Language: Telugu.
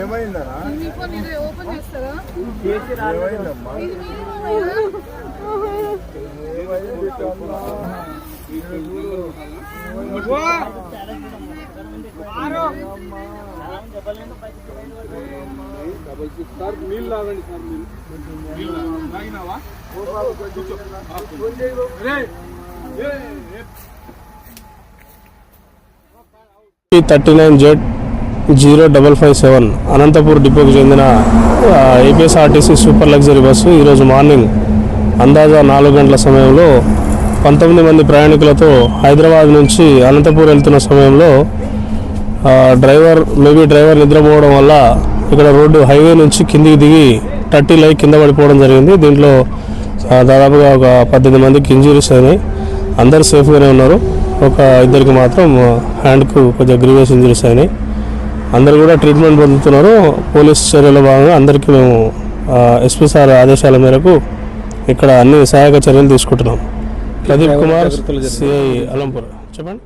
ఏమైందన్నా ఓపెన్ చేస్తారా? ఏమైందమ్మా? సార్ నీళ్ళు లాగండి సార్. నీళ్ళు లాగినావా? 39Z0557 అనంతపూర్ డిపోకు చెందిన ఏపీఎస్ఆర్టీసీ సూపర్ లగ్జరీ బస్సు ఈరోజు మార్నింగ్ అందాజా 4 గంటల సమయంలో 19 మంది ప్రయాణికులతో హైదరాబాద్ నుంచి అనంతపూర్ వెళ్తున్న సమయంలో డ్రైవర్ నిద్రపోవడం వల్ల ఇక్కడ రోడ్డు హైవే నుంచి కిందికి దిగి టట్టీలై కింద పడిపోవడం జరిగింది. దీంట్లో దాదాపుగా ఒక 18 మందికి ఇంజరీస్ అయినాయి. అందరూ సేఫ్గానే ఉన్నారు. ఒక ఇద్దరికి మాత్రం హ్యాండ్కు కొంచెం గ్రీవియస్ ఇంజరీస్ అయినాయి. అందరూ కూడా ట్రీట్మెంట్ పొందుతున్నారు. పోలీస్ చర్యలో భాగంగా అందరికీ మేము ఎస్పీ సార్ ఆదేశాల మేరకు ఇక్కడ అన్ని సహాయక చర్యలు తీసుకుంటున్నాం. ప్రదీప్ కుమార్, సిఐ అలంపూర్. చెప్పండి.